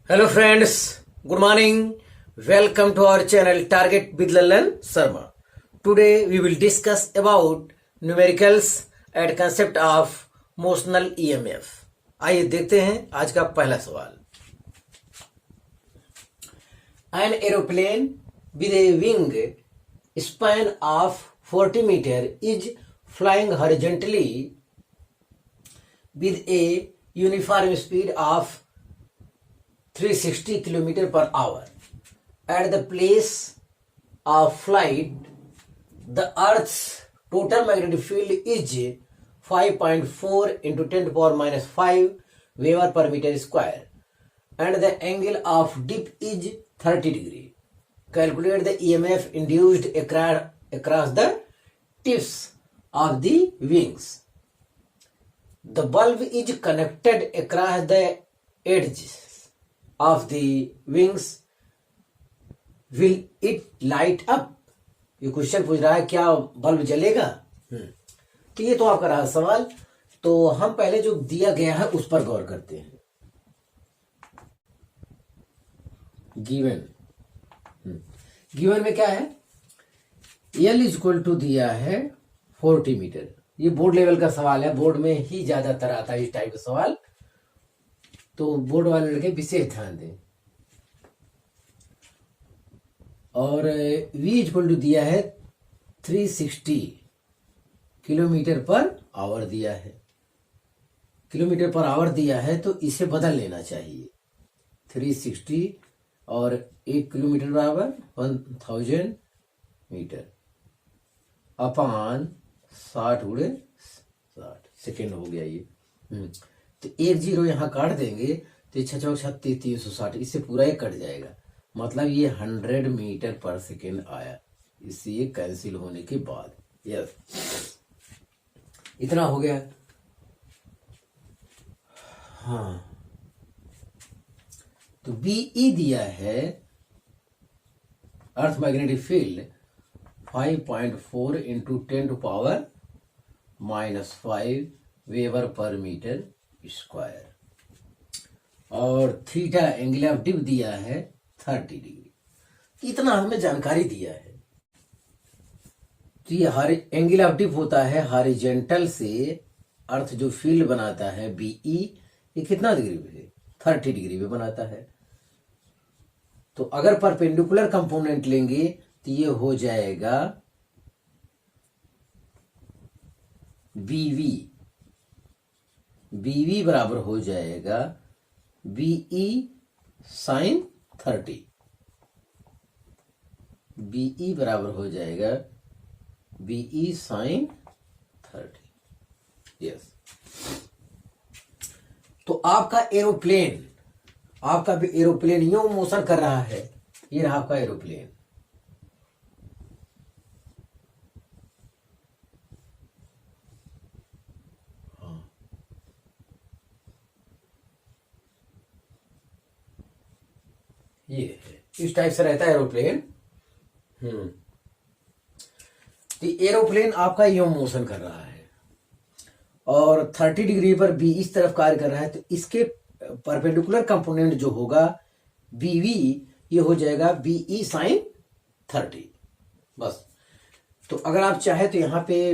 Hello friends, good morning. Welcome to our channel Target with Lalan Sharma. Today we will discuss about numericals and concept of motional EMF. आइए देखते हैं आज का पहला सवाल. An aeroplane with a wing span of 40 meter is flying horizontally with a uniform speed of 360 km per hour. At the place of flight, the Earth's total magnetic field is 5.4 into 10 to the power minus 5 Weber per meter square, and the angle of dip is 30 degree. Calculate the EMF induced across the tips of the wings. The bulb is connected across the edges of the wings. Will it light up? ये question पूछ रहा है क्या bulb जलेगा. तो ये तो आपका रहा सवाल. तो हम पहले जो दिया गया है उस पर गौर करते हैं. गिवन में क्या है, L इज इक्वल टू दिया है 40 मीटर. ये बोर्ड लेवल का सवाल है, बोर्ड में ही ज्यादातर आता है इस टाइप का सवाल, तो बोर्ड वाले लड़के विशेष ध्यान दें. और V इक्वल टू दिया है 360 किलोमीटर पर आवर दिया है. किलोमीटर पर आवर दिया है तो इसे बदल लेना चाहिए. 360 और 1 किलोमीटर बराबर 1000 मीटर अपान 60 गुणे 60 सेकेंड हो गया ये. तो 1 0 यहाँ काट देंगे तो 6 चौक 36 360, इससे पूरा ये कट जाएगा. मतलब ये 100 मीटर पर सेकेंड आया. इससे ये कैंसिल होने के बाद यस इतना हो गया. हाँ, तो BE दिया है earth magnetic field 5.4 into 10 to power minus 5 weber per metre square, और थीटा एंगल ऑफ डिप दिया है 30 डिग्री. इतना हमें जानकारी दिया है. तो ये एंगल ऑफ डिप होता है हॉरिजॉन्टल से अर्थ जो फील्ड बनाता है BE, ये कितना डिग्री पे, 30 डिग्री पे बनाता है. तो अगर परपेंडिकुलर कंपोनेंट लेंगे तो ये हो जाएगा BV बराबर हो जाएगा BE साइन 30. BE बराबर हो जाएगा BE साइन 30. यस. तो आपका भी एरोप्लेन यूं मोशन कर रहा है. ये रहा आपका एरोप्लेन. ये है, इस टाइप से रहता है एरोप्लेन. तो एरोप्लेन आपका यूं मोशन कर रहा है और 30 डिग्री पर बी इस तरफ कार्य कर रहा है. तो इसके परपेंडिकुलर कंपोनेंट जो होगा BV, ये हो जाएगा BE साइन 30. बस. तो अगर आप चाहे तो यहाँ पे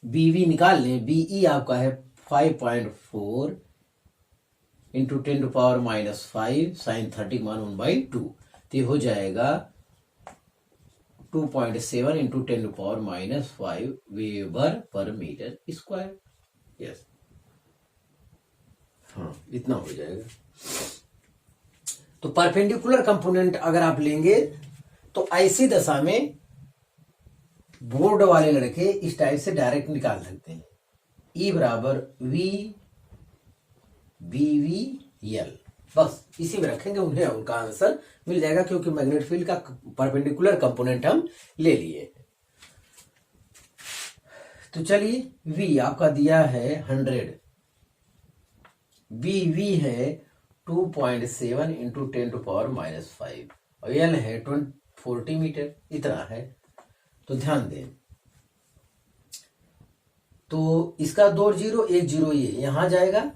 BV निकाल लें. BE आपका है 5.4 into 10 to power minus 5 sin 30 मान 1/2. तो ये हो जाएगा 2.7 into 10 to power minus 5 weber per metre square. Yes. हाँ, इतना हो जाएगा. तो परपेंडिकुलर कंपोनेंट अगर आप लेंगे तो ऐसी दशा में बोर्ड वाले लड़के इस टाइप से डायरेक्ट निकाल सकते हैं. E बराबर V BVL. बस इसी में रखेंगे, उन्हें उनका आंसर मिल जाएगा क्योंकि मैग्नेटिक फील्ड का परपेंडिकुलर कंपोनेंट हम ले लिए. तो चलिए, V आपका दिया है 100, BV है 2.7 इंटू 10 टू पावर माइनस 5 और L है 40 मीटर. इतना है. तो ध्यान दें, तो इसका 2 0 1 0 ये यहां जाएगा,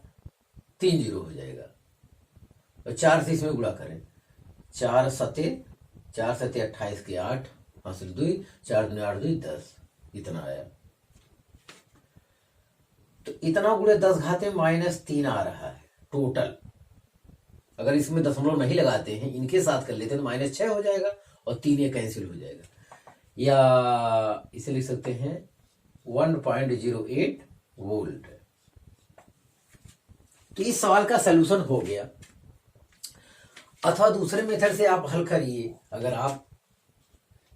3 0 हो जाएगा. और 4 से इसमें गुणा करें, 4 सते 28 के 8, 5 2, 4 दूनी 8 2 10, इतना आया। तो इतना गुणे 10 घाते -3 आ रहा है टोटल। अगर इसमें दशमलव नहीं लगाते हैं, इनके साथ कर लेते हैं तो -6 हो जाएगा और 3 ये कैंसिल हो जाएगा। या इसे लिख सकते हैं 1.08 वोल्ट। तो इस सवाल का सलूशन हो गया। अथवा दूसरे मेथड से आप हल करिए। अगर आप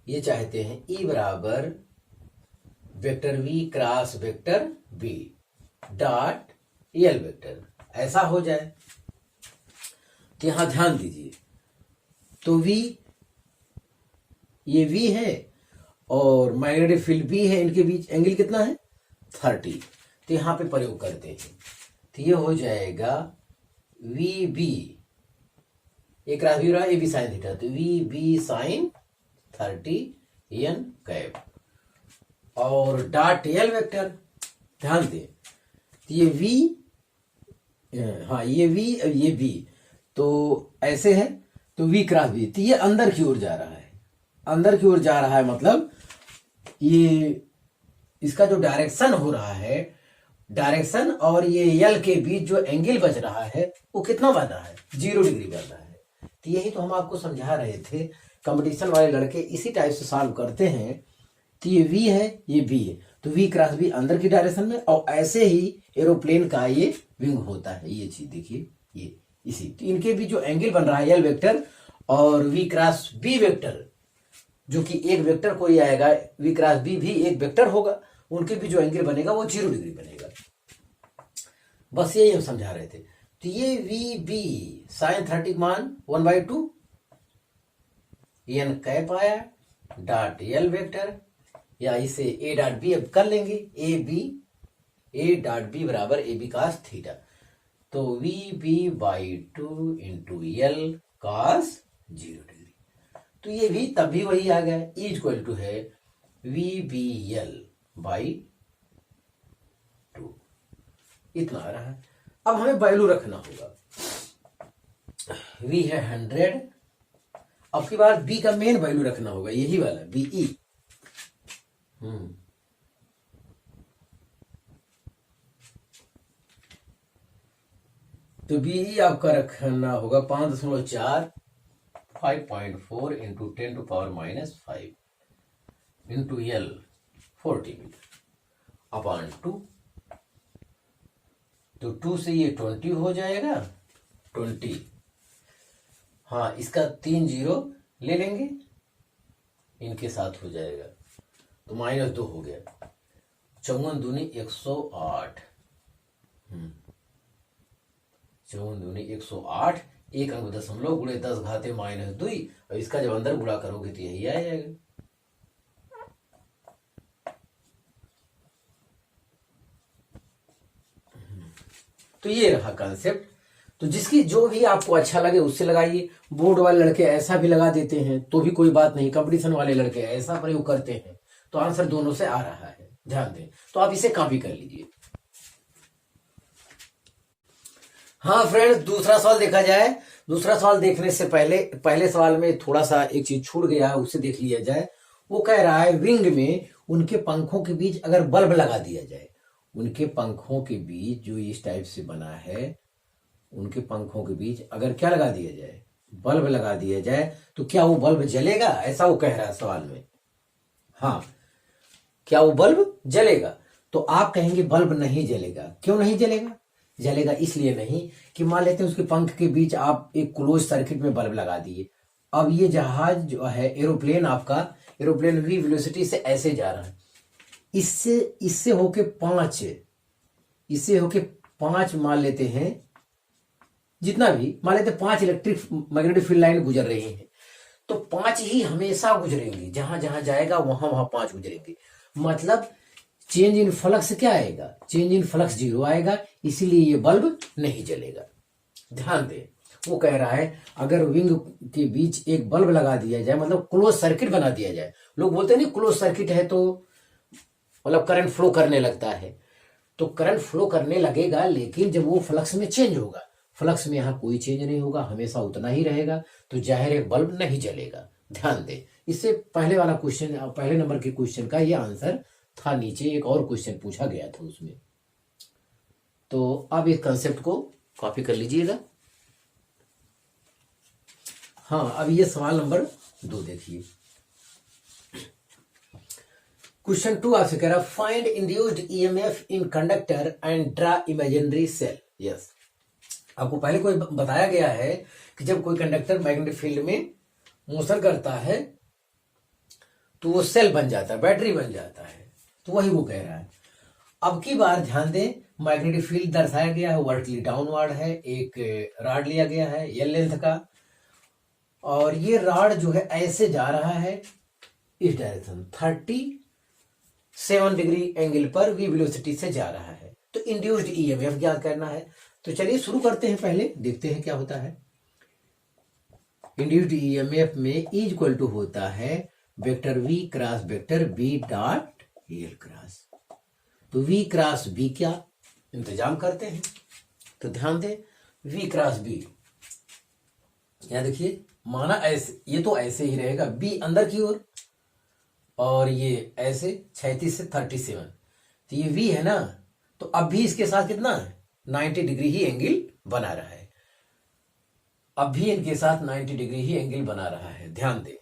ये चाहते हैं E बराबर vector V cross vector B dot L vector, ऐसा हो जाए तो यहां ध्यान दीजिए। तो V, ये V है और मैग्नेटिक फील्ड B है, इनके बीच एंगल कितना है 30। तो यहां पे प्रयोग करते हैं तो ये हो जाएगा VB, एक राशि भी रहा ए बी साइन थीटा, तो VB साइन 30 n कैप और डॉट L वेक्टर। ध्यान दें तो ये V, हाँ ये V और ये B, तो ऐसे है तो V क्रॉस B, तो ये अंदर की ओर जा रहा है, अंदर की ओर जा रहा है। मतलब ये इसका जो डायरेक्शन हो रहा है, डायरेक्शन और ये L के बीच जो एंगल बच रहा है वो कितना बन रहा है 0 डिग्री बन रहा है। तो यही तो हम आपको समझा रहे थे। कंपटीशन वाले लड़के इसी टाइप से सॉल्व करते हैं। तो ये V है, ये B है, तो V क्रॉस B अंदर की डायरेक्शन में, और ऐसे ही एरोप्लेन का ये विंग होता है। ये चीज देखिए, ये इसी, तो इनके भी जो एंगल बन रहा है L वेक्टर और V क्रॉस B वेक्टर, जो कि एक वेक्टर कोई आएगा, V क्रॉस B भी एक वेक्टर होगा, उनके भी जो एंगल बनेगा वो 0 डिग्री बनेगा। बस यही हम समझा रहे थे। तो ये VB साइन 30 मान 1/2 n कैप आया डॉट L वेक्टर, या इसे A डॉट B अब कर लेंगे, A डॉट B बराबर AB cos थीटा। तो VB/2 into L cos 0 degree. तो ये भी तब भी वही आ गया, E इक्वल टू है VBL/2, इतना आ रहा है। अब हमें वैल्यू रखना होगा। V है 100, अब की बार B का मेन वैल्यू रखना होगा, यही वाला BE। तो BE आपका रखना होगा 5.4, 5.4 into 10⁻⁻5 into L 40 metre upon 2। तो 2 से ये 20 हो जाएगा, 20, हाँ इसका 3 0 ले लेंगे, इनके साथ हो जाएगा तो -2 हो गया। 54 दूनी 108, 54 दूनी 108, एक अंक दशमलव गुणे 10 घाते -2, और इसका जब अंदर गुणा करोगे तो यही आ जाएगा। तो ये रहा कॉन्सेप्ट। तो जिसकी जो भी आपको अच्छा लगे उससे लगाइए। बोर्ड वाले लड़के ऐसा भी लगा देते हैं तो भी कोई बात नहीं, कंपटीशन वाले लड़के ऐसा प्रयोग करते हैं, तो आंसर दोनों से आ रहा है, ध्यान दें। तो आप इसे कॉपी कर लीजिए। हाँ फ्रेंड्स, दूसरा सवाल देखा जाए। दूसरा सवाल देखने से पहले सवाल में थोड़ा सा एक चीज छूट गया है, उसे देख लिया जाए। वो कह रहा है विंग में उनके पंखों के बीच अगर बल्ब लगा दिया जाए, उनके पंखों के बीच जो इस टाइप से बना है, उनके पंखों के बीच अगर क्या लगा दिया जाए, बल्ब लगा दिया जाए, तो क्या वो बल्ब जलेगा, ऐसा वो कह रहा है सवाल में। हाँ, क्या वो बल्ब जलेगा? तो आप कहेंगे बल्ब नहीं जलेगा। क्यों नहीं जलेगा? जलेगा इसलिए नहीं कि मान लेते हैं उसके पंख के बीच आप एक क्लोज सर्किट में बल्ब लगा दिए। अब ये जहाज जो है, एरोप्लेन आपका, एरोप्लेन V वेलोसिटी से ऐसे जा रहा है, इससे होके 5 मान लेते हैं, जितना भी मान लेते 5 इलेक्ट्रिक मैग्नेटिक फील्ड लाइन गुजर रही हैं, तो 5 ही हमेशा गुजरेंगी, जहां जहां जाएगा वहां 5 गुजरेंगे। मतलब चेंज इन फ्लक्स क्या आएगा? चेंज इन फ्लक्स 0 आएगा, इसीलिए ये बल्ब नहीं जलेगा। ध्यान दें, वो कह रहा है अगर विंग के बीच एक बल्ब लगा दिया जाए, मतलब क्लोज सर्किट बना दिया जाए। लोग बोलते हैं नहीं क्लोज सर्किट है तो मतलब करंट फ्लो करने लगता है, तो करंट फ्लो करने लगेगा, लेकिन जब वो फ्लक्स में चेंज होगा, फ्लक्स में यहाँ कोई चेंज नहीं होगा, हमेशा उतना ही रहेगा, तो जाहिर है बल्ब नहीं जलेगा। ध्यान दें, इससे पहले वाला क्वेश्चन, पहले नंबर के क्वेश्चन का ये आंसर था। नीचे एक और क्वेश्चन पूछा गया था उसमें। तो अब इस कंसेप्ट को कॉपी कर लीजिएगा। हाँ, अब ये सवाल नंबर 2 देखिए। क्वेश्चन 2 आपसे कह रहा find induced EMF in conductor and draw imaginary cell. Yes, आपको पहले कोई बताया गया है कि जब कोई कंडक्टर मैग्नेटिक फील्ड में मोशन करता है तो वो सेल बन जाता है, बैटरी बन जाता है। तो वही वो कह रहा है। अब की बार ध्यान दें, मैग्नेटिक फील्ड दर्शाया गया है वर्टिकली डाउनवर्ड है, एक रॉड लिया गया है एल लेंथ का, और ये रॉड जो है ऐसे जा रहा है इस डायरेक्शन 37 डिग्री एंगल पर वी वेलोसिटी से जा रहा है। तो इंड्यूस्ड ईएमएफ ज्ञात करना है। तो चलिए शुरू करते हैं, पहले देखते हैं क्या होता है। इंड्यूस्ड ईएमएफ में इज इक्वल टू होता है vector V cross vector B dot L cross. तो वी क्रॉस बी क्या इंतजाम करते हैं। तो ध्यान दें, वी क्रॉस बी, यहां देखिए माना ऐसे, ये तो ऐसे ही रहेगा, बी अंदर की ओर और ये ऐसे 36 से 37। तो ये वी है ना, तो अब भी इसके साथ कितना है 90 डिग्री ही एंगल बना रहा है। अब भी इनके साथ 90 डिग्री ही एंगल बना रहा है। ध्यान दें,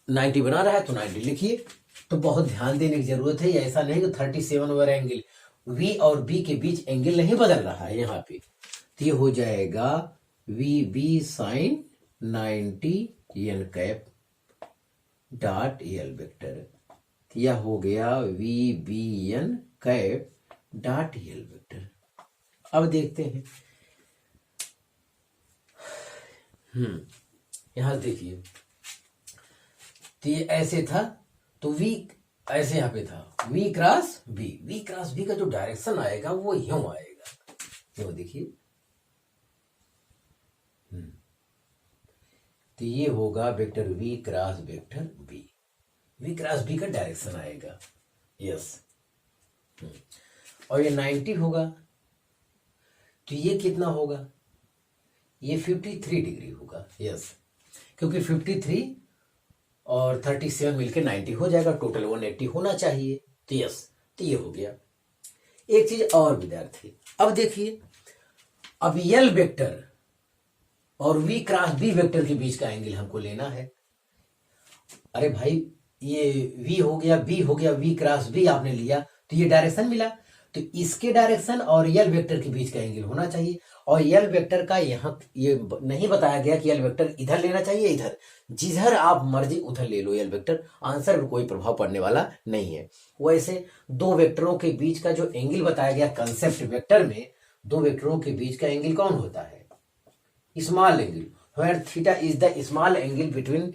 90 बना रहा है तो 90 लिखिए। तो बहुत ध्यान देने की जरूरत है, ऐसा नहीं कि 37 ओवर एंगल, वी और बी के बीच एंगल नहीं बदल रहा है यहाँ पे। तो ये हो जाएगा V B sine 90 N cap dot L vector. यह हो गया V B N cap dot L vector. अब देखते हैं, यहां देखिए, तो ये ऐसे था, तो वी ऐसे यहां पे था, V cross B. V cross B का जो डायरेक्शन आएगा वो यूं आएगा, यूं देखिए। तो ये होगा vector V cross vector B. V cross B का डायरेक्शन आएगा, यस। और ये 90 होगा, तो ये कितना होगा, ये 53 डिग्री होगा, यस। क्योंकि 53 और 37 मिलकर 90 हो जाएगा, टोटल 180 होना चाहिए। तो यस, तो ये हो गया। एक चीज और विद्यार्थी, अब देखिए, अब यल वेक्टर और वी क्रॉस बी वेक्टर के बीच का एंगल हमको लेना है। अरे भाई, ये वी हो गया, बी हो गया, वी क्रॉस बी आपने लिया, तो ये डायरेक्शन मिला। तो इसके डायरेक्शन और यल वेक्टर के बीच का एंगल होना चाहिए। और यल वेक्टर का यहाँ ये नहीं बताया गया कि यल वेक्टर इधर लेना चाहिए, इधर, जिधर आप मर्जी उधर ले लो यल वेक्टर, आंसर पर कोई प्रभाव पड़ने वाला नहीं है। वैसे दो वेक्टरों के बीच का जो एंगल बताया गया कंसेप्ट वेक्टर में, दो वेक्टरों के बीच का एंगल कौन होता है, small angle, where theta is the small angle between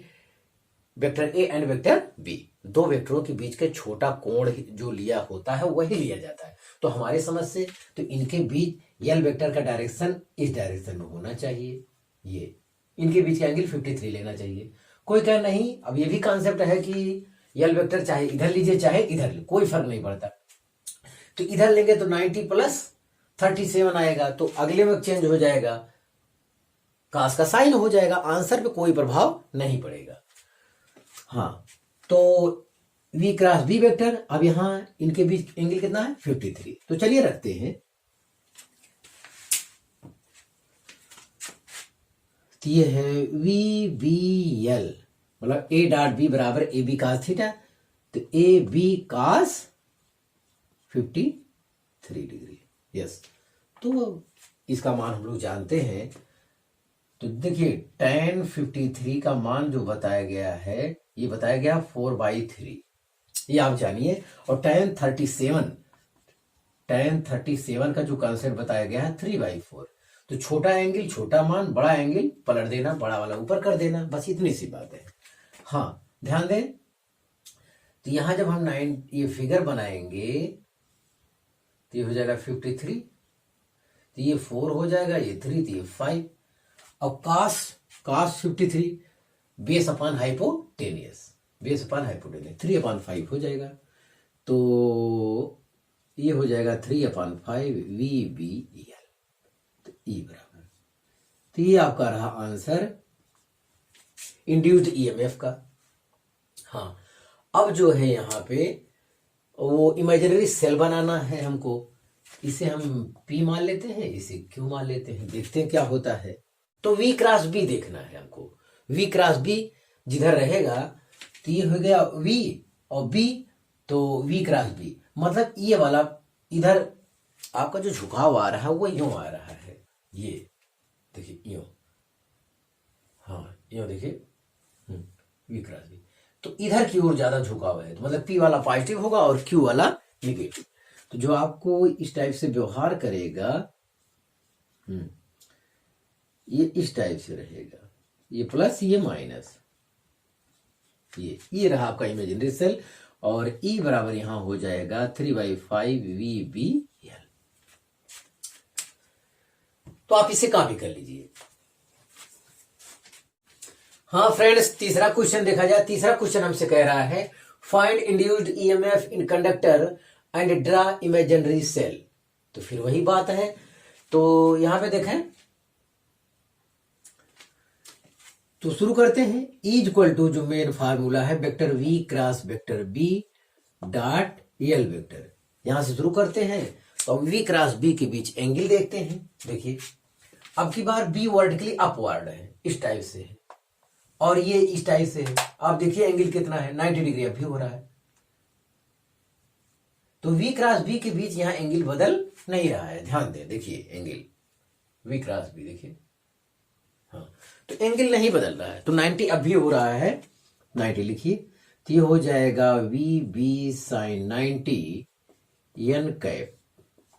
vector A and vector B. दो वेक्टरों के बीच का छोटा कोण जो लिया होता है वही लिया जाता है। तो हमारे समझ से तो इनके बीच यल वेक्टर का डायरेक्शन इस डायरेक्शन में होना चाहिए, ये इनके बीच का एंगल 53 लेना चाहिए। कोई कहे नहीं, अब ये भी कॉन्सेप्ट है कि यल वेक्टर चाहे इधर लीजिए चाहे इधर, कोई फर्क नहीं पड़ता। तो इधर लेंगे तो 90 प्लस 37 आएगा, तो अगले में चेंज हो जाएगा, कास का साइन हो जाएगा, आंसर पे कोई प्रभाव नहीं पड़ेगा। हाँ, तो वी क्रॉस बी वेक्टर, अब यहां इनके बीच एंगल कितना है 53। तो चलिए रखते हैं, तो ये है वी बी एल, मतलब ए डॉट बी बराबर ए बी कास थीटा। तो A B cos 53 degree, yes. तो इसका मान हम लोग जानते हैं। तो देखिए tan 53 का मान जो बताया गया है, ये बताया गया 4/3, ये आप जानिए। और tan 37 का जो कॉन्सेप्ट बताया गया है 3/4। तो छोटा एंगल छोटा मान, बड़ा एंगल पलट देना, बड़ा वाला ऊपर कर देना, बस इतनी सी बात है। हाँ, ध्यान दें, तो यहां जब हम ये फिगर बनाएंगे तो ये हो जाएगा 53, तो ये 4 हो जाएगा, ये 3, तो ये 5। और कास 53 बेस अपॉन हाइपोटेनियस, 3/5 हो जाएगा। तो ये हो जाएगा 3/5 वी बी एल। ई बराबर, तो ये आपका रहा आंसर इंड्यूस्ड ईएमएफ का। हाँ, अब जो है यहाँ पे वो इमेजिनरी सेल बनाना है हमको, इसे हम P मान लेते हैं, इसे Q मान लेते हैं, देखते हैं क्या होता है। तो V क्रॉस B देखना है हमको। V क्रॉस B जिधर रहेगा तो ये हो गया V और B, तो V क्रॉस B मतलब ये वाला इधर आपका जो झुकाव आ रहा है वो यूं आ रहा है, ये देखिए यूं, हाँ यूं देखिए V क्रॉस B, तो इधर की ओर ज्यादा झुकाव है, तो मतलब P वाला पॉजिटिव होगा और Q वाला निगेटिव। तो जो आपको इस टाइप से व्यवहार करेगा, ये इस टाइप से रहेगा, ये प्लस ये माइनस, ये रहा आपका इमेजिनरी सेल, और E बराबर यहां हो जाएगा 3/5 VBL। तो आप इसे कॉपी कर लीजिए। हाँ फ्रेंड्स, तीसरा क्वेश्चन देखा जाए। तीसरा क्वेश्चन हमसे कह रहा है find induced EMF in conductor and draw imaginary cell. तो फिर वही बात है, तो यहां पे देखें, तो शुरू करते हैं। E इक्वल टू जो मेन फार्मूला है vector V cross vector B dot L vector, यहां से शुरू करते हैं। तो V क्रॉस B के बीच एंगल देखते हैं। देखिए अब की बार B वर्टिकली अपवर्ड है, इस टाइप से है, और ये इस टाइप से है। आप देखिए एंगल कितना है, 90 डिग्री अभी हो रहा है। तो V क्रॉस B के बीच यहां एंगल बदल नहीं रहा है, ध्यान दें, देखिए एंगल V क्रॉस B देखिए, हाँ तो एंगल नहीं बदल रहा है, तो 90 अभी हो रहा है, 90 लिखिए। तो ये हो जाएगा VB sin 90 n cap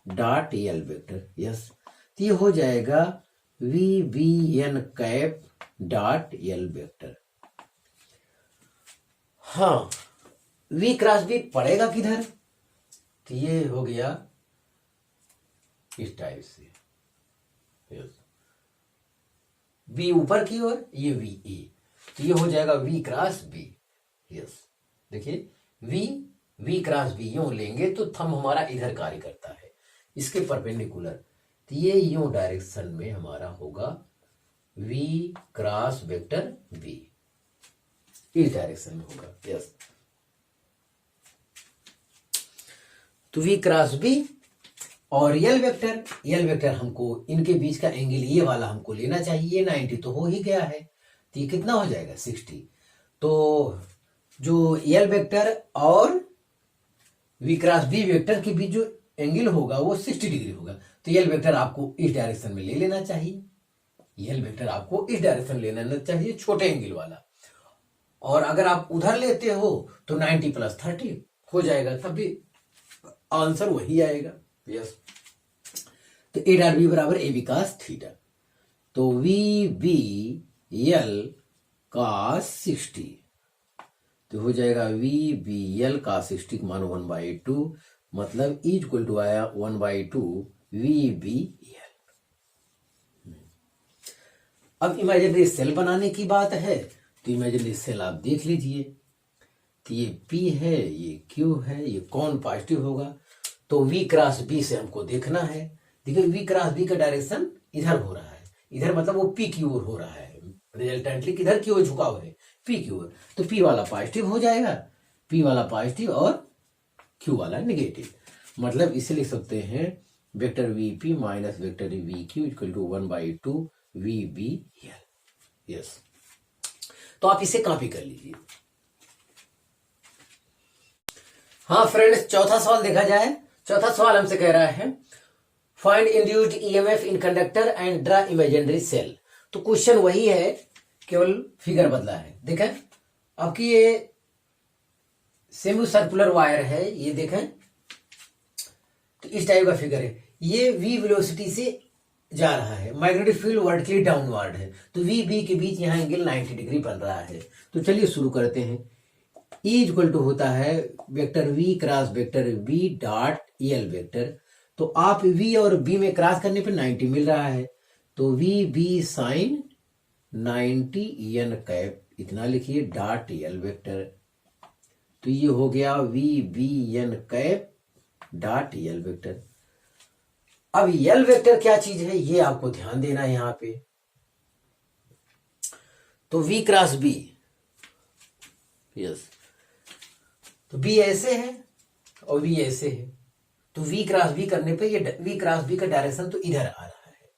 dot L vector, yes. तो ये हो जाएगा VBN cap dot L vector. हाँ, V क्रॉस B पड़ेगा किधर, तो ये हो गया इस टाइप से, यस। V ऊपर की ओर, ये VE, तो ये हो जाएगा V क्रॉस B, यस। देखिए V क्रॉस B यूं लेंगे तो थंब हमारा इधर कार्य करता है, इसके परपेंडिकुलर, तो ये यूं डायरेक्शन में हमारा होगा V क्रॉस वेक्टर B, इस डायरेक्शन में होगा, यस। तो V क्रॉस B और L वेक्टर हमको इनके बीच का एंगल ये वाला हमको लेना चाहिए, 90 तो हो ही गया है, तो ये कितना हो जाएगा 60। तो जो L वेक्टर और V क्रॉस B वेक्टर के बीच जो एंगल होगा वो 60 डिग्री होगा, तो L वेक्टर आपको इस डायरेक्शन में ले लेना चाहिए, L वेक्टर आपको इस डायरेक्शन लेना चाहिए, छोटे एंगल वाला। और अगर आप उधर लेते हो तो 90 + 30 हो जाएगा, तब भी आंसर वही आएगा, यस। तो A डॉट B बराबर AB cos थीटा, तो VBL cos 60, तो हो जाएगा VBL cos 60 मानो 1/2, मतलब E इक्वल टू आया 1/2 VBL। अब इमेजिनरी सेल बनाने की बात है, तो इमेजिनरी सेल आप देख लीजिए, तो ये P है, ये Q है, ये कौन पॉजिटिव होगा, तो V क्रॉस B से हमको देखना है। देखिए V क्रॉस B का डायरेक्शन इधर हो रहा है, इधर मतलब वो P की ओर हो रहा है, रिजल्टेंटली किधर की ओर झुकाव है, P की ओर, तो P वाला पॉजिटिव हो जाएगा, P वाला पॉजिटिव और Q वाला नेगेटिव, मतलब इसे लिख सकते हैं vector VP minus vector VQ equal to 1/2 VBL, yes. तो आप इसे कॉपी कर लीजिए। हाँ फ्रेंड्स, चौथा सवाल देखा जाए। चौथा सवाल हमसे कह रहा है find induced EMF in conductor and draw imaginary cell. तो क्वेश्चन वही है, केवल फिगर बदला है। देखें अब कि ये सेमी सर्कुलर वायर है, ये देखें तो इस टाइप का फिगर है, ये V वेलोसिटी से जा रहा है, मैग्नेटिक फील्ड वर्टिकली डाउनवर्ड है, तो VB के बीच यहाँ एंगल 90 डिग्री बन रहा है। तो चलिए शुरू करते हैं। E इक्वल टू होता है vector V cross vector B dot L vector, तो आप V और B में क्रॉस करने पर 90 मिल रहा है, तो VB साइन 90 n कैप, इतना लिखिए डॉट L वेक्टर, तो ये हो गया VBN cap dot L vector. अब यल वेक्टर क्या चीज है ये आपको ध्यान देना है यहां पे। तो v क्रॉस b, यस, तो b ऐसे है और v ऐसे है, तो v क्रॉस b करने पे ये v क्रॉस b का डायरेक्शन तो इधर आ रहा है,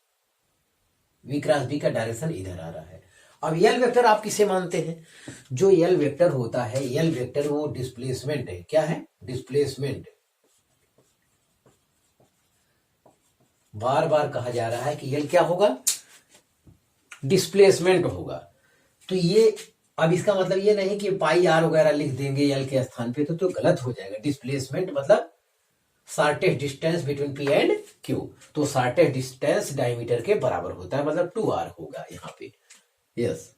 v क्रॉस b का डायरेक्शन इधर आ रहा है। अब यल वेक्टर आप किसे मानते हैं? जो यल वेक्टर होता है, यल वेक्टर वो डिस्प्लेसमेंट है। क्या है? डिस्प्लेसमेंट। बार बार कहा जा रहा है कि यल क्या होगा? डिस्प्लेसमेंट होगा। तो ये अब इसका मतलब ये नहीं कि पाई आर वगैरह लिख देंगे यल के स्थान पे, तो गलत हो जाएगा। डिस्प्लेसमेंट मतलब shortest distance between P and Q, तो शॉर्टेस्ट डिस्टेंस डायमीटर के बराबर होता है, मतलब 2r होगा यहाँ पे। यस,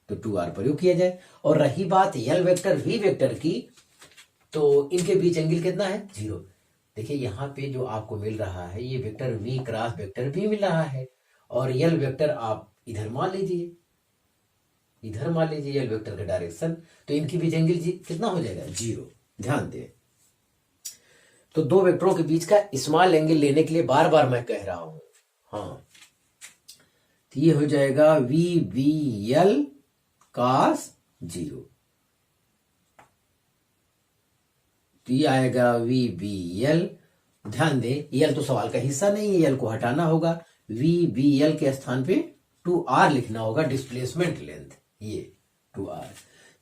तो 2r प्रयोग किया जाए। और रही बात यल वेक्टर वी वेक्टर की, तो इनके बीच एंगल कितना है? 0। देखिए यहाँ पे जो आपको मिल रहा है ये vector v cross vector v मिल रहा है, और यल वेक्टर आप इधर मान लीजिए, इधर मान लीजिए यल वेक्टर का डायरेक्शन, तो इनके बीच एंगल कितना हो जाएगा? 0। ध्यान दें, तो दो वेक्टरों के बीच का स्मॉल एंगल लेने के लिए बार बार मैं कह रहा हूं। हाँ, तो ये हो जाएगा वी बी यल कॉस 0, तो ये आएगा वी बी यल। ध्यान दें, यल तो सवाल का हिस्सा नहीं है, यल को हटाना होगा। वी बी यल के स्थान पे 2r लिखना होगा, डिस्प्लेसमेंट लेंथ, ये 2r।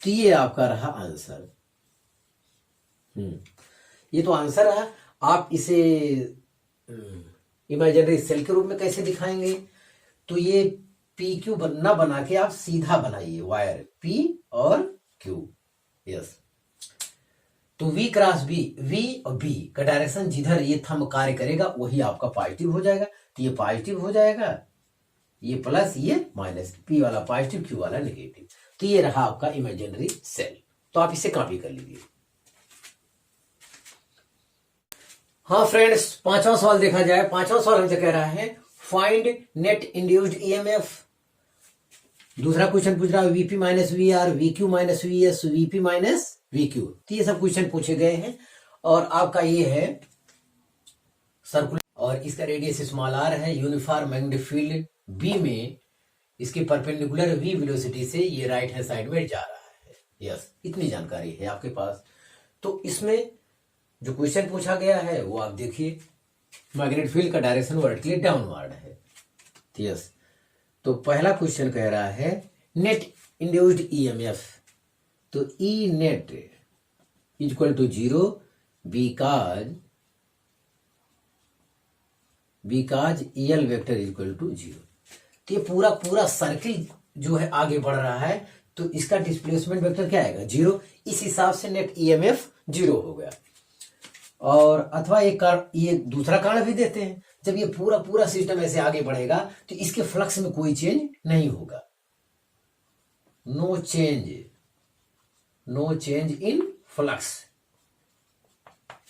तो ये आपका रहा आंसर। ये तो आंसर रहा। आप इसे इमेजिनरी सेल के रूप में कैसे दिखाएंगे? तो ये पी क्यू ना बना के आप सीधा बनाइए वायर पी और क्यू। यस, तो v क्रॉस b, v और b का डायरेक्शन जिधर ये थंब कार्य करेगा वही आपका पॉजिटिव हो जाएगा, तो ये पॉजिटिव हो जाएगा, ये प्लस ये माइनस, p वाला पॉजिटिव क्यू वाला नेगेटिव। तो ये रहा आपका इमेजिनरी सेल। तो आप इसे कॉपी कर लीजिए। हाँ फ्रेंड्स, पांचवा सवाल देखा जाए। पांचवा सवाल हमसे कह रहा है फाइंड नेट इंड्यूस्ड ईएमएफ। दूसरा क्वेश्चन पूछ रहा है VP minus V R, VQ minus V S, VP minus VQ. तो ये सब क्वेश्चन पूछे गए हैं, और आपका ये है सर्कुलर, और इसका रेडियस स्मॉल आर है। यूनिफॉर्म मैग्नेटिक फील्ड बी में इसके परपेंडिकुलर वी वेलोसिटी से ये राइट हैंड साइड में जा रहा है। यस, इतनी जानकारी है आपके पास। तो इसमें जो क्वेश्चन पूछा गया है वो आप देखिए, मैग्नेटिक फील्ड का डायरेक्शन वर्टिकली डाउनवर्ड है। यस, तो पहला क्वेश्चन कह रहा है नेट इंड्यूस्ड ईएमएफ, तो E net equal to 0 because L vector equal to 0। तो ये पूरा सर्किल जो है आगे बढ़ रहा है, तो इसका डिस्प्लेसमेंट वेक्टर क्या आएगा? 0। इस हिसाब से नेट ईएमएफ 0 हो गया। और अथवा ये दूसरा कारण भी देते हैं, जब ये पूरा सिस्टम ऐसे आगे बढ़ेगा तो इसके फ्लक्स में कोई चेंज नहीं होगा। नो चेंज इन फ्लक्स,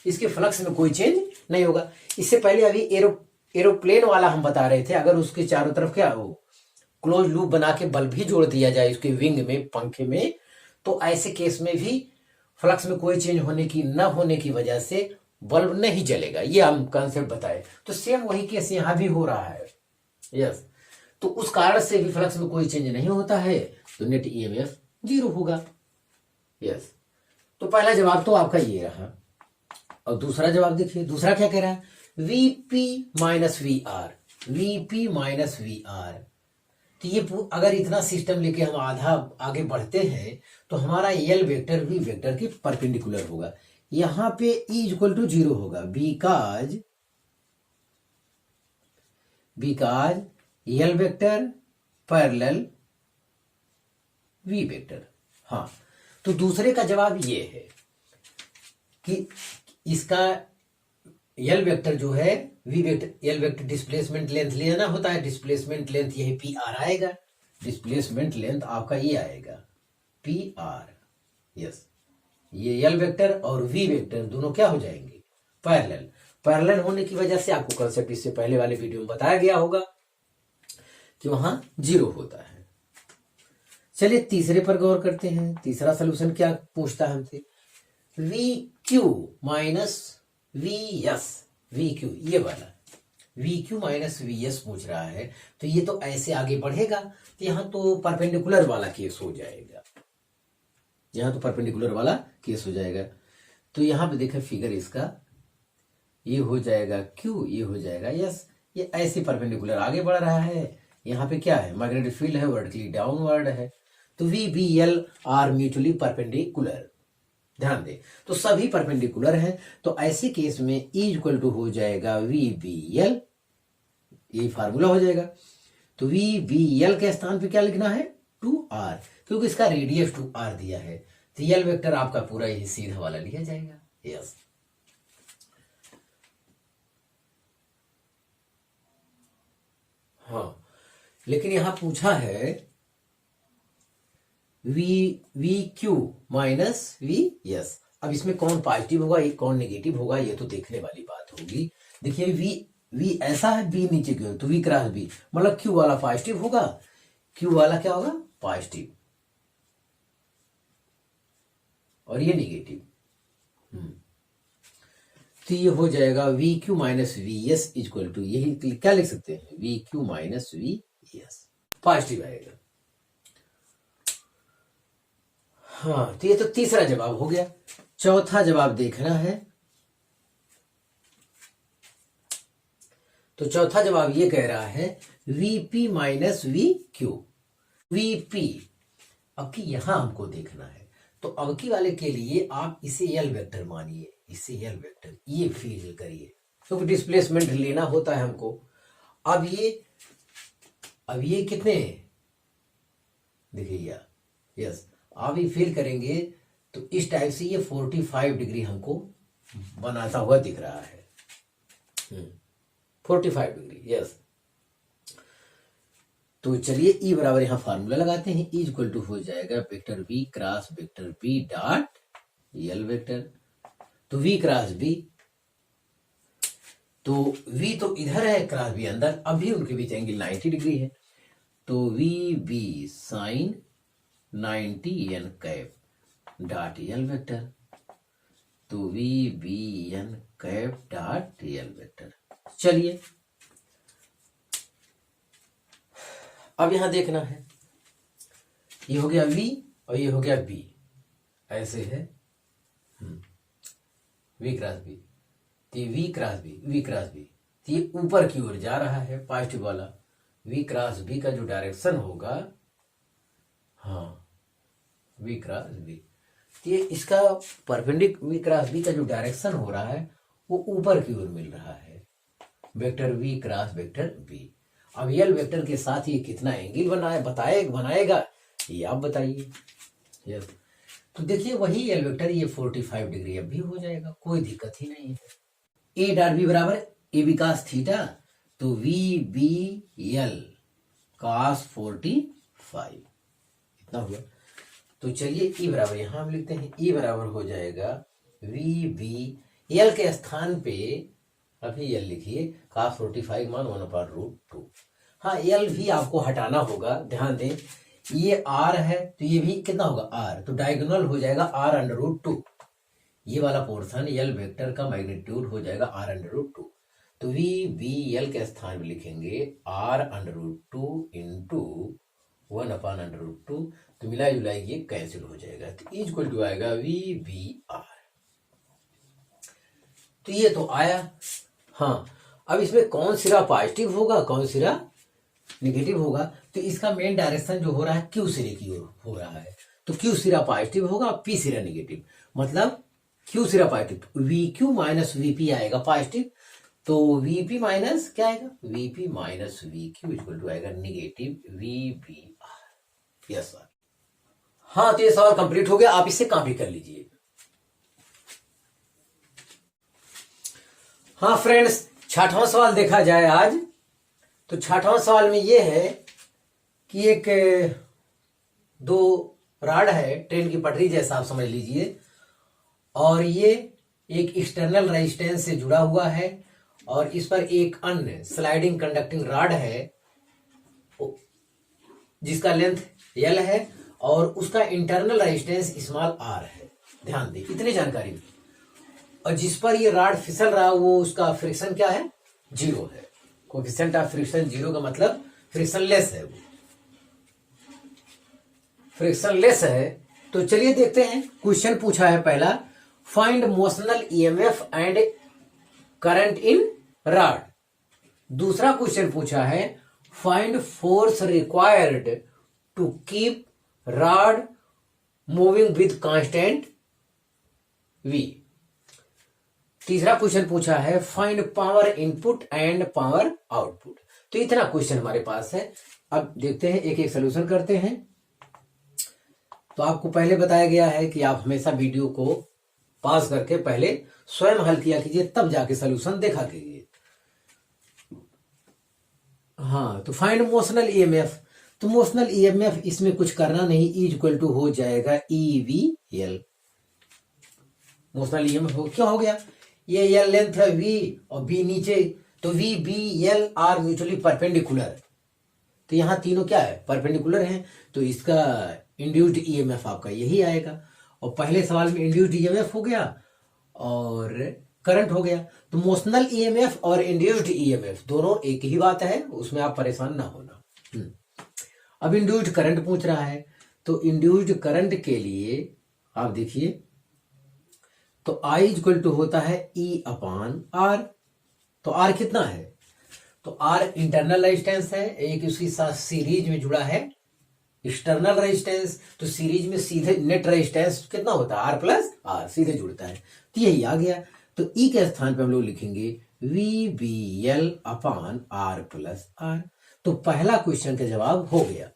इसके फ्लक्स में कोई चेंज नहीं होगा। इससे पहले अभी एरोप्लेन वाला हम बता रहे थे, अगर उसके चारों तरफ क्या हो क्लोज लूप बना के बल्ब भी जोड़ दिया जाए उसके विंग में, पंखे में, तो ऐसे केस में भी फ्लक्स में कोई चेंज न होने की वजह से बल्ब नहीं जलेगा। ये हम कॉन्सेप्ट बताए, तो सेम वही केस यहां भी हो रहा है। यस, तो उस कारण से भी फ्लक्स में कोई चेंज नहीं होता है, तो नेट ईएमएफ 0 होगा। यस, तो पहला जवाब तो आपका ये रहा। और दूसरा जवाब देखिए, दूसरा क्या कह रहा है? VP minus V R, VP minus V R. तो ये अगर इतना सिस्टम लेके हम आधा आगे बढ़ते हैं तो हमारा यल वेक्टर वी वेक्टर की परपेंडिकुलर होगा। यहां पे E इक्वल टू 0 होगा because L vector parallel V vector. हाँ, तो दूसरे का जवाब ये है कि इसका यल वेक्टर जो है V vector, L vector displacement length लेना होता है, डिस्प्लेसमेंट लेंथ यही पी आर आएगा, डिस्प्लेसमेंट लेंथ आपका ये आएगा पी आर। यस, ये यल वेक्टर और वी वेक्टर दोनों क्या हो जाएंगे? पैरेलल होने की वजह से आपको कंसेप्ट इससे पहले वाले वीडियो में बताया गया होगा कि वहां 0 होता है। चलिए तीसरे पर गौर करते हैं। तीसरा सोल्यूशन क्या पूछता है हमसे? We Q minus V S, we Q ये वाला, we Q minus V S पूछ रहा है, तो ये तो ऐसे आगे बढ़ेगा, तो यहाँ तो परपेंडिकुलर वाला केस हो जाएगा, यहाँ तो परपेंडिकुलर वाला केस हो जाएगा। तो यहाँ पे देखें फिगर इसका, ये हो जाएगा क्यू, ये हो जाएगा यस, ये ऐसे परपेंडिकुलर आगे बढ़ रहा है। यहाँ पे क्या है, मैग्नेटिक फील्ड है, वर्टिकली डाउनवर्ड है, तो V B L are mutually perpendicular. ध्यान दें, तो सभी परपेंडिकुलर हैं, तो ऐसे केस में E इक्वल टू हो जाएगा वी बी एल, ये फार्मूला हो जाएगा। तो वी बी एल के स्थान पे क्या लिखना है, 2r, क्योंकि इसका रेडियस 2r दिया है, तो एल वेक्टर आपका पूरा यही सीधा वाला लिया जाएगा। यस, हाँ, लेकिन यहां पूछा है we Q minus V S. अब इसमें कौन पॉजिटिव होगा, कौन नेगेटिव होगा, ये तो देखने वाली बात होगी। देखिए वी ऐसा है, बी नीचे की ओर, तो वी क्रॉस बी, मतलब क्यू वाला पॉजिटिव होगा, क्यू वाला क्या होगा, पॉजिटिव, और ये नेगेटिव। तो ये हो जाएगा V Q minus V S equal to, यही क्या लिख सकते हैं, V Q minus V S, positive आएगा। हाँ, तो ये तो तीसरा जवाब हो गया। चौथा जवाब देखना है, तो चौथा जवाब ये कह रहा है VP minus V Q, VP. अब की यहां हमको देखना है, तो अब की वाले के लिए आप इसे एल वेक्टर मानिए, इसे एल वेक्टर ये फील करिए, क्योंकि डिस्प्लेसमेंट लेना होता है हमको। अब ये कितने, देखिए यस, आप ये फील करेंगे तो इस टाइप से ये 45 डिग्री हमको बनाता हुआ दिख रहा है, 45 डिग्री। यस, तो चलिए ई बराबर यहां फार्मूला लगाते हैं, ई इक्वल टू हो जाएगा vector B cross vector B dot L vector. तो वी क्रॉस बी, तो वी तो इधर है, क्रॉस बी अंदर, अभी उनके बीच एंगल 90 डिग्री है, तो V B sine 90 N cap dot L vector, तो V B N cap dot L vector. चलिए अब यहां देखना है, ये हो गया V और ये हो गया B, ऐसे है V क्रॉस B, तो ये V cross B, V cross B, तो ये ऊपर की ओर जा रहा है पॉजिटिव वाला। V क्रॉस B का जो डायरेक्शन होगा, हाँ V क्रॉस B, तो ये इसका परपेंडिकुलर V क्रॉस B का जो डायरेक्शन हो रहा है वो ऊपर की ओर मिल रहा है, vector V cross vector B। अब एल वेक्टर के साथ ये कितना एंगल बनाएगा ये आप बताइए। यस, तो देखिए वही एल वेक्टर, ये 45 डिग्री अब भी हो जाएगा, कोई दिक्कत ही नहीं है। ए डॉट बी बराबर ए बी कास थीटा, तो वी बी एल कास 45, इतना हुआ। तो चलिए ई बराबर यहां हम लिखते हैं, ई बराबर हो जाएगा वी बी एल के स्थान पे अभी एल लिखिए, कास 45 मान 1/√2। हाँ, एल भी आपको हटाना होगा, ध्यान दें, ये आर है तो ये भी कितना होगा आर, तो डायगोनल हो जाएगा r√2, ये वाला पोर्शन एल वेक्टर का मैग्नीट्यूड हो जाएगा r√2। तो वी बी एल के स्थान में लिखेंगे r√2 इंटू 1/√2, तो मिला जुलाई ये कैंसिल हो जाएगा, तो इक्वल टू आएगा वी बी आर। तो ये तो आया। हाँ, अब इसमें कौन सिरा पॉजिटिव होगा, कौन सिरा नेगेटिव होगा, तो इसका मेन डायरेक्शन जो हो रहा है क्यू सिरे की ओर हो रहा है, तो क्यू सिरा पॉजिटिव होगा, पी सिरा नेगेटिव, मतलब क्यू सिरा positive, V Q minus VP आएगा पॉजिटिव, तो वीपी माइनस क्या आएगा, VP minus V Q equal to आएगा negative V B R. Yes sir, हाँ, तो ये सवाल कंप्लीट हो गया, आप इसे कॉपी कर लीजिए। हाँ फ्रेंड्स, छठवां सवाल देखा जाए आज, तो छठवां सवाल में यह है कि एक दो राड है, ट्रेन की पटरी जैसा आप समझ लीजिए, और ये एक एक्सटर्नल रेजिस्टेंस से जुड़ा हुआ है, और इस पर एक अन्य स्लाइडिंग कंडक्टिंग राड है जिसका लेंथ L है, और उसका इंटरनल रेजिस्टेंस स्मॉल r है। ध्यान दें, इतनी जानकारी में, और जिस पर ये राड फिसल रहा है वो उसका फ्रिक्शन क्या है, 0 है। कोफिशिएंट ऑफ फ्रिक्शन 0 का मतलब फ्रिक्शनलेस है, वो फ्रिक्शनलेस है। तो चलिए देखते हैं, क्वेश्चन पूछा है पहला, find motional EMF and current in rod. दूसरा क्वेश्चन पूछा है, find force required to keep rod moving with constant v। तीसरा क्वेश्चन पूछा है, find power input and power output. तो इतना क्वेश्चन हमारे पास है। अब देखते हैं, एक एक सोल्यूशन करते हैं। तो आपको पहले बताया गया है कि आप हमेशा वीडियो को पॉज करके पहले स्वयं हल किया कीजिए, तब जाके सोल्यूशन देखा कीजिए। हाँ, तो फाइंड मोशनल ईएमएफ। तो मोशनल ईएमएफ इसमें कुछ करना नहीं, ई इक्वल टू हो जाएगा EVL। मोशनल ईएमएफ क्या हो गया, ये एल लेंथ है V और B नीचे, तो VBL आर म्यूचुअली परपेंडिकुलर। तो यहाँ तीनों क्या है, परपेंडिकुलर हैं, तो इसका इंड्यूस्ड ईएमएफ आपका यही आएगा। और पहले सवाल में इंड्यूस्ड ईएमएफ हो गया और करंट हो गया। तो मोशनल ईएमएफ और इंड्यूस्ड ईएमएफ दोनों एक ही बात है, उसमें आप परेशान ना होना। अब इंड्यूस्ड करंट पूछ रहा है, तो इंड्यूस्ड करंट के लिए आप देखिए, तो I इक्वल टू होता है E/R। तो R कितना है, तो R इंटरनल रेजिस्टेंस है, एक उसके साथ सीरीज में जुड़ा है एक्सटर्नल रेजिस्टेंस। तो सीरीज में सीधे नेट रेजिस्टेंस कितना होता है, R+R, सीधे जुड़ता है। तो यही आ गया। तो E के स्थान पे हम लोग लिखेंगे VBL/R+R। तो पहला क्वेश्चन का जवाब हो गया,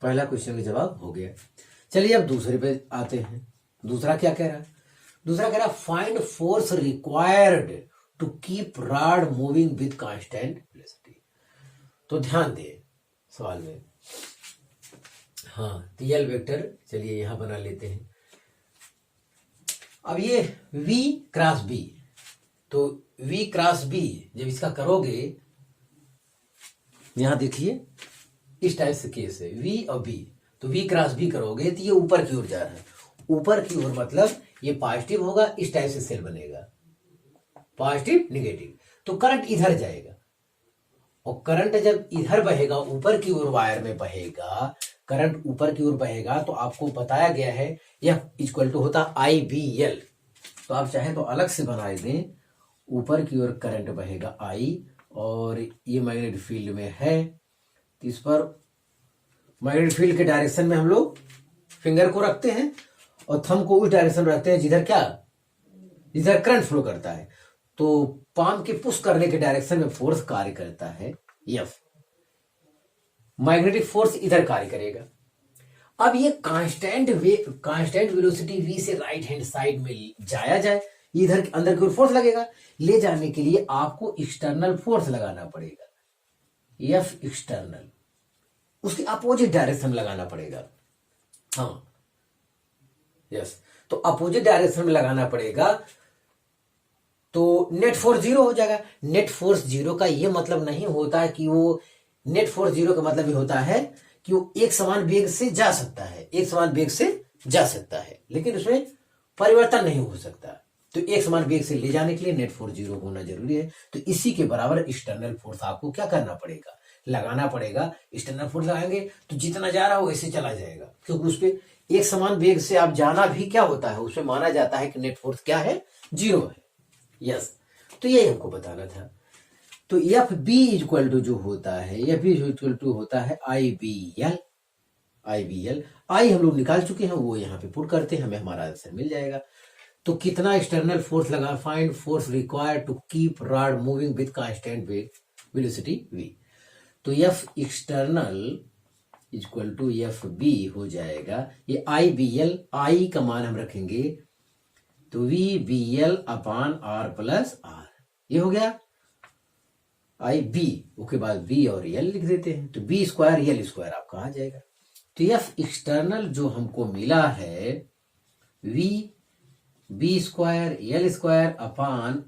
पहला क्वेश्चन का जवाब हो गया। चलिए अब दूसरे पे आते हैं। दूसरा क्या कह रहा है, दूसरा कह रहा है, find force required to keep rod moving with constant velocity. तो ध्यान दें सवाल में, हाँ, तो एल वेक्टर चलिए यहां बना लेते हैं। अब ये V क्रॉस B, तो V क्रॉस B जब इसका करोगे, यहां देखिए इस टाइप से केस है V और B, तो V क्रॉस B करोगे तो ये ऊपर की ओर जा रहा है। ऊपर की ओर मतलब ये पॉजिटिव होगा, इस टाइप से सेल बनेगा, पॉजिटिव निगेटिव। तो करंट इधर जाएगा, और करंट जब इधर बहेगा, ऊपर की ओर वायर में बहेगा, करंट ऊपर की ओर बहेगा, तो आपको बताया गया है F इक्वल टू होता IBL। तो आप चाहें तो अलग से बना दें, ऊपर की ओर करंट बहेगा I, और ये मैग्नेटिक फील्ड में है, तो इस पर मैग्नेटिक फील्ड के डायरेक्शन में हम लोग फिंगर को रखते हैं और थंब को उस डायरेक्शन में रखते हैं जिधर क्या, जिधर करंट फ्लो करता है। तो पाम के पुश करने के डायरेक्शन में फोर्स कार्य करता है F, मैग्नेटिक फोर्स इधर कार्य करेगा। अब ये कांस्टेंट वेलोसिटी V से राइट हैंड साइड में जाया जाए, इधर अंदर की ओर फोर्स लगेगा। ले जाने के लिए आपको एक्सटर्नल फोर्स लगाना पड़ेगा, F एक्सटर्नल, उसके अपोजिट डायरेक्शन में लगाना पड़ेगा। हाँ, यस, तो अपोजिट डायरेक्शन में लगाना पड़ेगा, तो नेट फोर्स 0 हो जाएगा। नेट फोर्स 0 का ये मतलब नहीं होता है कि वो, नेट फोर्स 0 का मतलब ये होता है कि वो एक समान वेग से जा सकता है, एक समान वेग से जा सकता है, लेकिन उसमें परिवर्तन नहीं हो सकता। तो एक समान वेग से ले जाने के लिए नेट फोर्स 0 होना जरूरी है। तो इसी के बराबर एक्सटर्नल फोर्स आपको क्या करना पड़ेगा, लगाना पड़ेगा। एक्सटर्नल फोर्स लगाएंगे तो जितना जा रहा हो वैसे चला जाएगा, क्योंकि उस पर एक समान वेग से आप जाना भी क्या होता है, उसमें माना जाता है कि नेट फोर्स क्या है, 0 है। यस, तो यही हमको बताना था। तो एफ बी इक्वल टू जो होता है, एफ बी इक्वल टू होता है IBL। आई हम लोग निकाल चुके हैं, वो यहाँ पे पुट करते हैं, हमें हमारा आंसर मिल जाएगा। तो कितना एक्सटर्नल फोर्स लगा, find force required to keep rod moving with constant velocity V। तो F external equal to F B हो जाएगा, ये IBL, आई का मान हम रखेंगे तो VBL/R+R, ये हो गया IB। उसके बाद B और L लिख देते हैं, तो B² L² आपका आ जाएगा। तो एफ एक्सटर्नल जो हमको मिला है B² L²/R+R।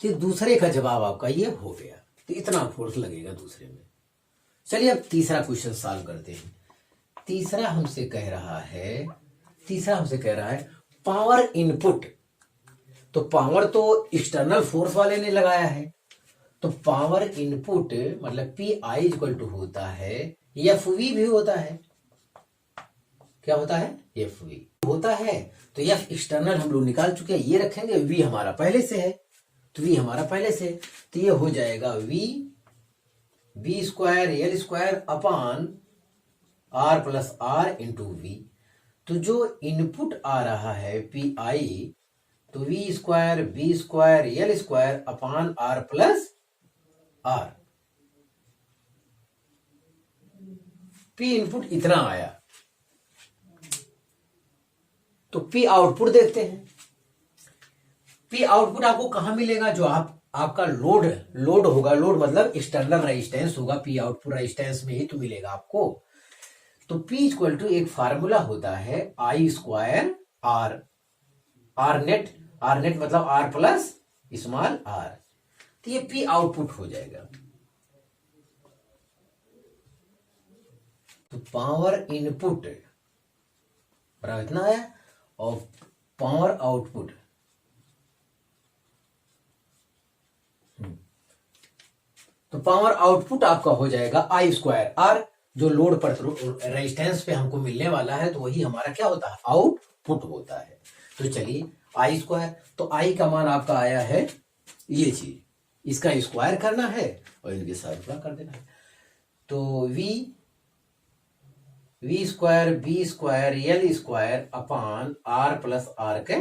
तो दूसरे का जवाब आपका ये हो गया। तो इतना फोर्स लगेगा दूसरे में। चलिए अब तीसरा क्वेश्चन सॉल्व करते हैं। तीसरा हमसे कह रहा है पावर इनपुट तो पावर तो एक्सटर्नल फोर्स वाले ने लगाया है, तो पावर इनपुट मतलब पी आई इक्वल टू होता है एफ वी भी होता है। क्या होता है? एफ वी होता है। तो एफ एक्सटर्नल हम लोग निकाल चुके हैं, ये रखेंगे, वी हमारा पहले से है, तो वी हमारा पहले से, तो ये हो जाएगा V square L square upon R plus R into V. तो जो इनपुट आ रहा है पी आई, तो V square B square L square upon R plus R. P input इतना आया, तो पी आउटपुट देखते हैं। पी आउटपुट आपको कहां मिलेगा? जो आपका लोड होगा, लोड मतलब एक्सटर्नल रेजिस्टेंस होगा, पी आउटपुट रेजिस्टेंस में ही तो मिलेगा आपको। तो P इक्वल टू एक फार्मूला होता है आई स्क्वायर आर नेट मतलब आर प्लस स्मॉल आर, तो ये P आउटपुट हो जाएगा। तो पावर इनपुट बराबर इतना आया, और पावर आउटपुट तो पावर आउटपुट आपका हो जाएगा आई स्क्वायर आर, जो लोड पर रेजिस्टेंस पे हमको मिलने वाला है, तो वही हमारा क्या होता है? आउटपुट होता है। तो चलिए आई स्क्वायर, तो आई का मान आपका आया है ये चीज, इसका स्क्वायर करना है और इनके साथ पूरा कर देना है। तो V square B square L square upon R plus R के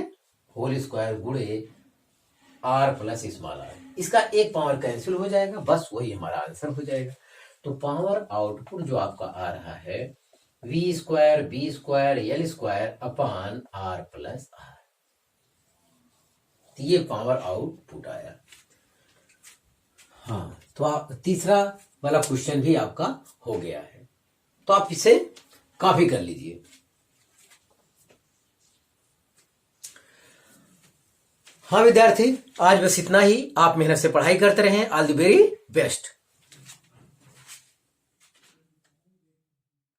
होल स्क्वायर गुणे आर प्लस स्मॉल आर, इसका एक पावर कैंसिल हो जाएगा, बस वही हमारा आंसर हो जाएगा। तो पावर आउटपुट जो आपका आ रहा है V square B square L square upon R plus R, ये पावर आउटपुट आया। हाँ, तो आप तीसरा वाला क्वेश्चन भी आपका हो गया है, तो आप इसे कॉपी कर लीजिए। हाँ विद्यार्थी, आज बस इतना ही। आप मेहनत से पढ़ाई करते रहें। All the very best.